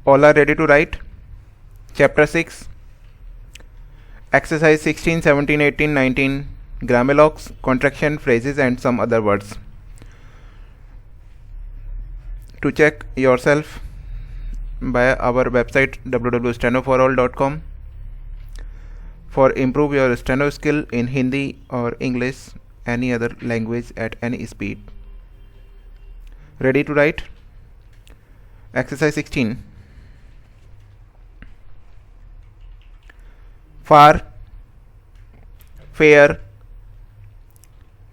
All are ready to write? Chapter 6, Exercise 16, 17, 18, 19, Grammalogs, contraction, phrases and some other words. To check yourself by our website www.stenoforall.com. For improve your steno skill in Hindi or English, any other language at any speed. Ready to write? Exercise 16. Far, fair,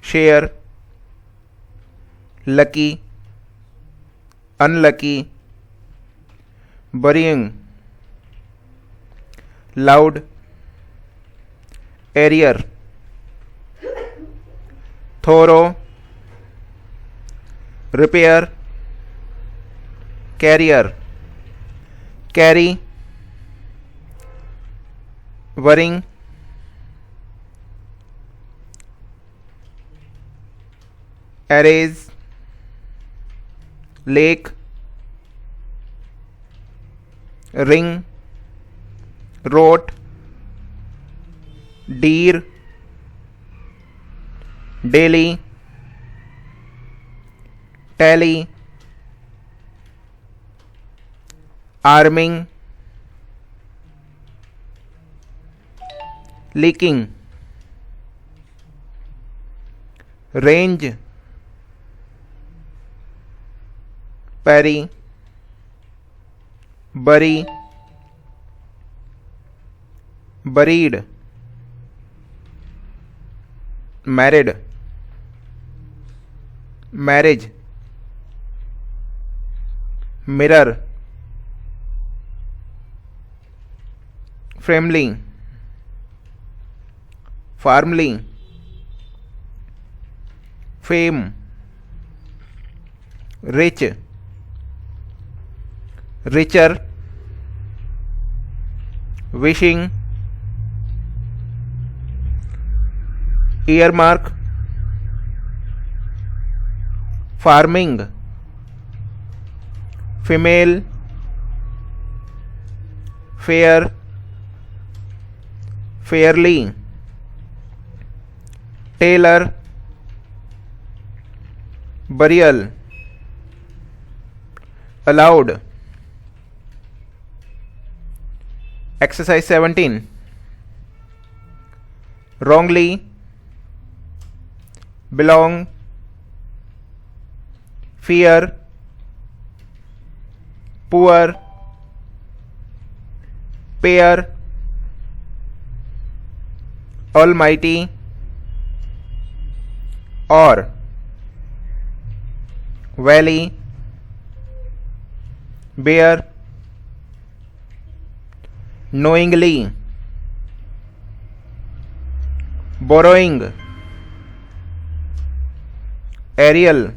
share, lucky, unlucky, burying, loud, area, thorough, repair, carrier, carry, worrying, erase, lake, ring, wrote, deer, daily, tally, arming, leaking, range, parry, bury, buried, married, marriage, mirror, family, firmly, fame, rich, richer, wishing, earmark, farming, female, fair, fairly, tailor, burial, allowed. Exercise 17. Wrongly, belong, fear, poor, pair, almighty, or, valley, bear, knowingly, borrowing, aerial,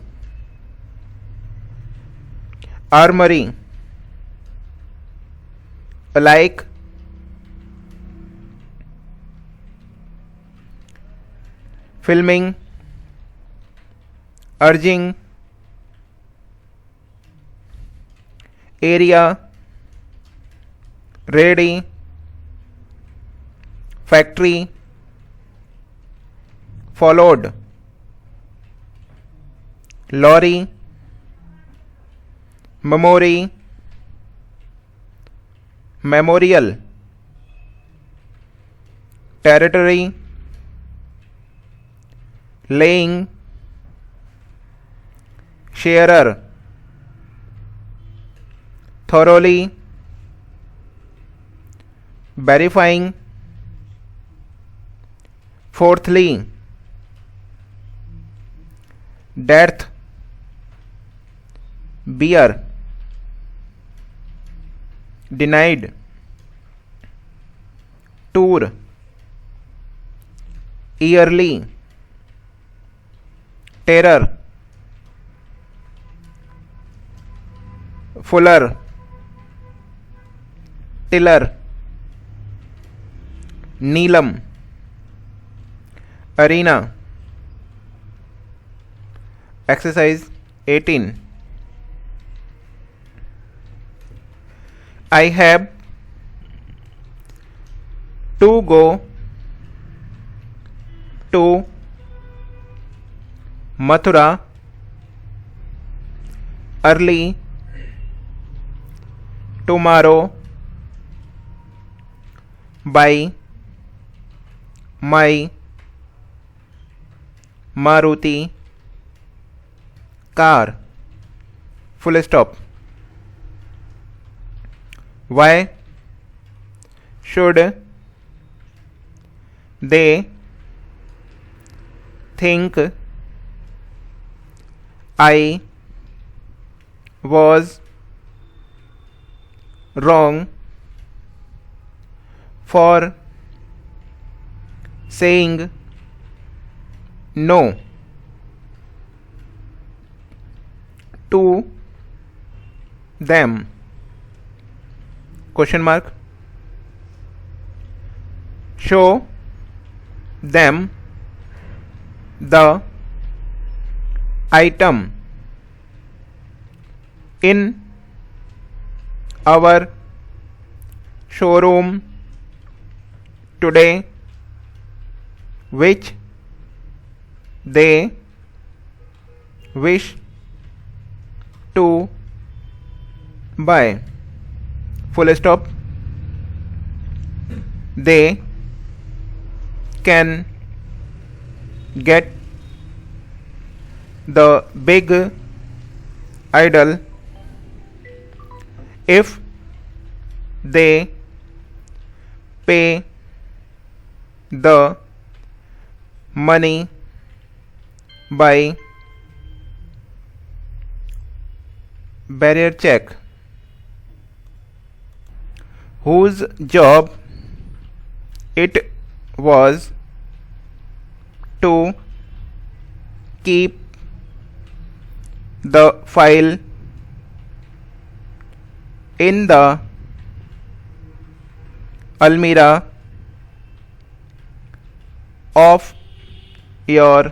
armory, alike, filming, urging, area, ready, factory, followed, lorry, memory, memorial, territory, laying, sharer, thoroughly, verifying, fourthly, death, beer, denied, tour, yearly, terror, fuller, tiller, Neelam, arena. Exercise 18. I have to go to Mathura early tomorrow by my Maruti car. Full stop. Why should they think I was wrong for saying no to them? Question mark. Show them the item in our showroom today which they wish to buy. Full stop. They can get the big idol if they pay the money by barrier check. Whose job it was to keep the file in the almirah of your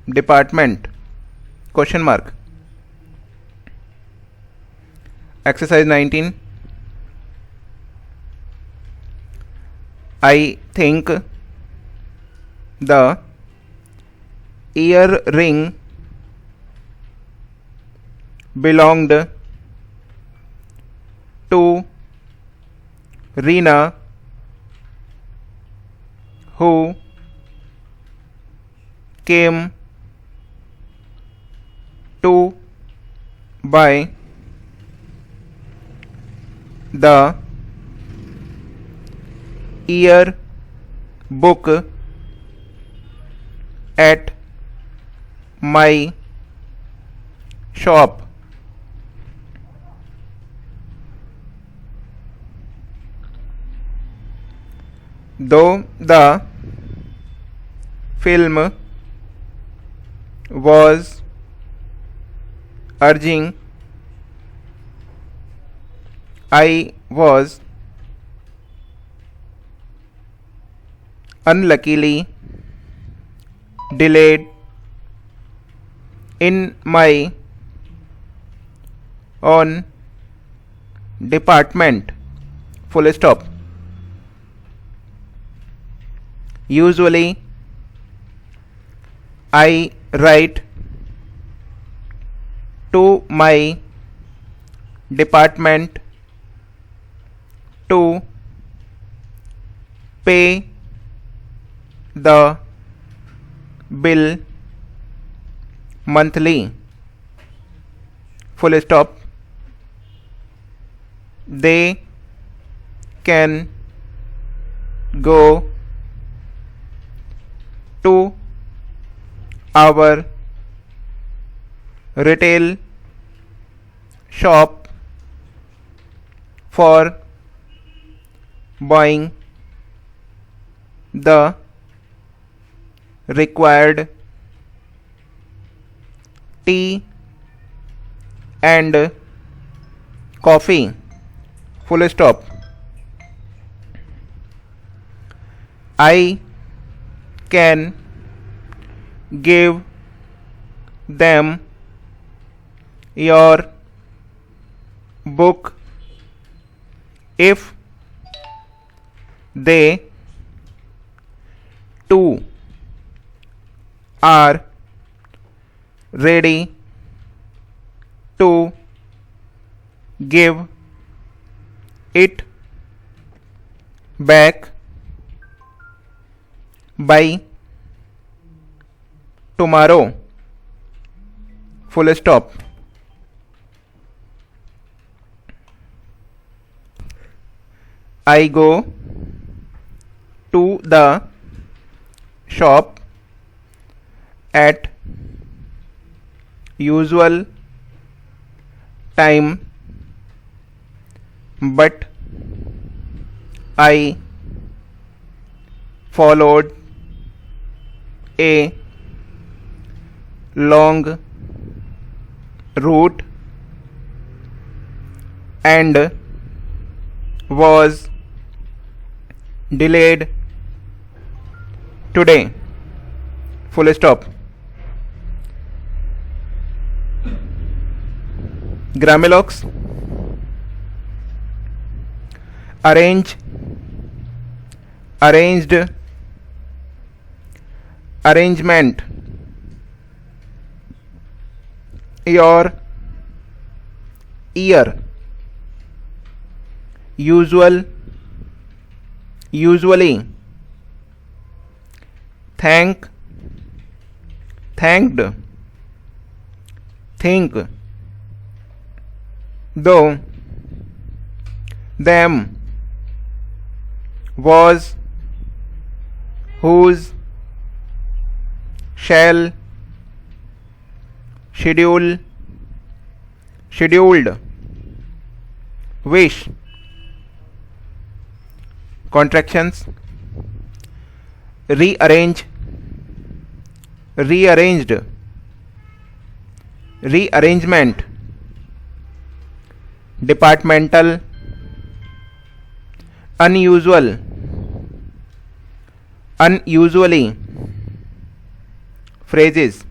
department? Question mark. Exercise 19. I think the earring belonged to Reena, who came to buy the ear book at my shop. Though the film was urging, I was unluckily delayed in my own department. Full stop. Usually I write to my department to pay the bill monthly. Full stop. They can go to our retail shop for buying the required tea and coffee. Full stop. I can give them your book if they two are ready to give it back by tomorrow, full stop. I go to the shop at usual time, but I followed a long route and was delayed today, full stop. Grammylocks. Arrange, arranged, arrangement. Your ear. Usual, usually. Thank, thanked. Think. Though, them, was, whose, shall, schedule, scheduled, wish. Contractions. Rearrange, rearranged, rearrangement. Departmental, unusual, unusually. Phrases.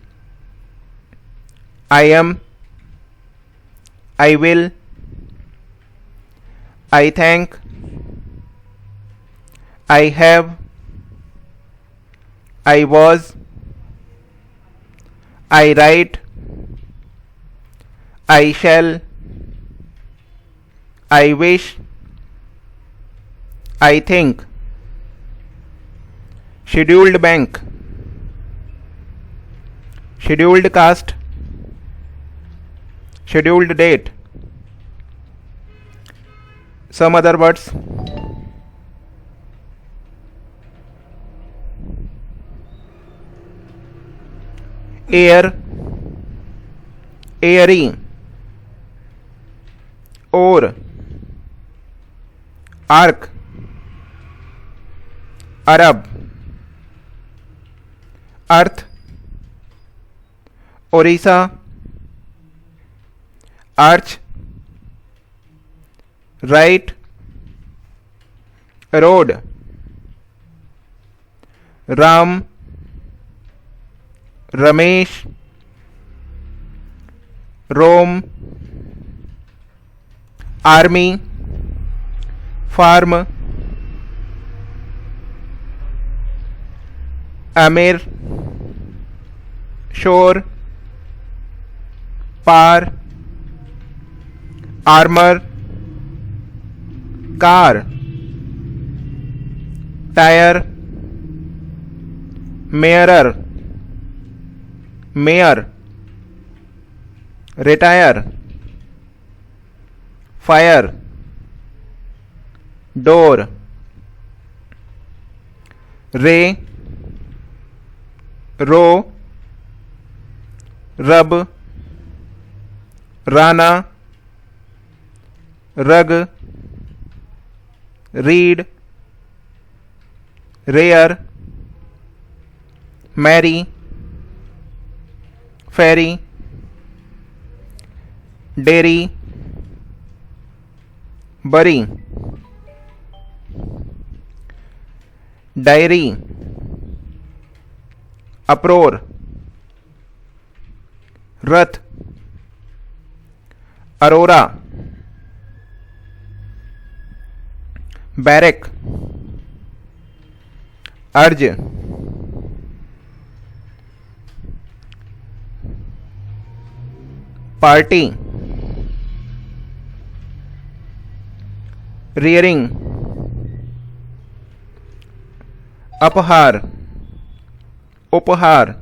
I am, I will, I thank, I have, I was, I write, I shall, I wish, I think. Scheduled bank, scheduled caste, scheduled date. Some other words. Air, airy. Or, arc, Arab. Earth, Orissa. Arch, right, road. Ram, Ramesh, Rome. Army, farm. Amir, shore. Par, armor. Car, tire. Mirror, mayor. Retire, fire. Door, ray. Row, rub. Rana, rug. Read, rare. Marry, ferry. Dairy, bury. Diary, uproar. Rath, Aurora. Barrack, urge, party, rearing, अपहार, उपहार,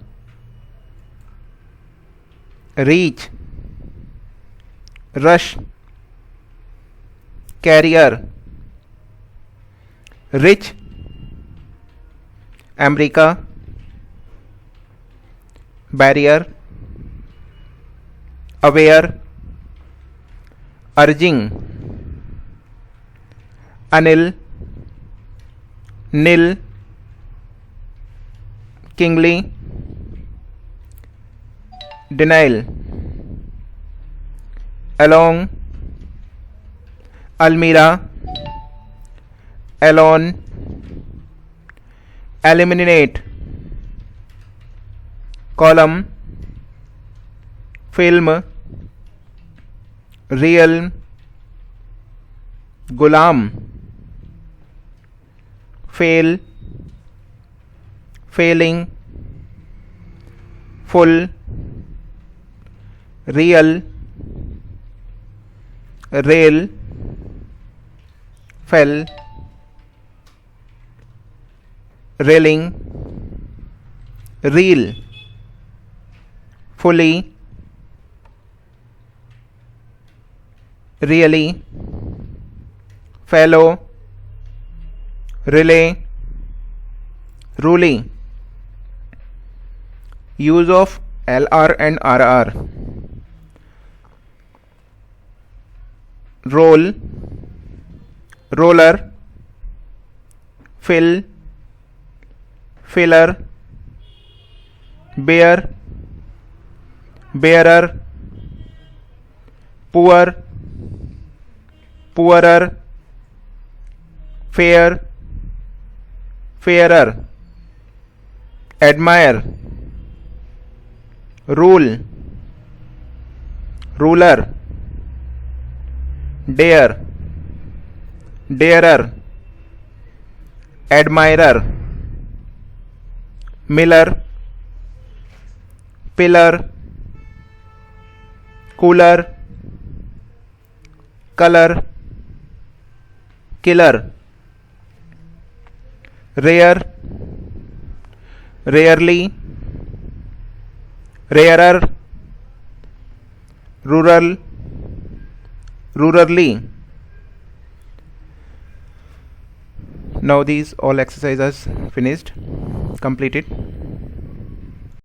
reach, rush, career, rich, America, barrier, aware, urging, Anil, Neel, kingly, denial, along, अलमीरा, alone, eliminate, column, film, real, गुलाम, fail, failing, full, real, rail, fail, railing, reel, fully, really, fellow, relay, रूली. Use of LR and RR. Roll, roller, fill, filler, bear, bearer, poor, poorer, fair, fairer, admire, rule, ruler, dare, darer, admirer, miller, pillar, cooler, color, killer, rare, rarely, rarer, rural, rurally. Now these all exercises finished, completed.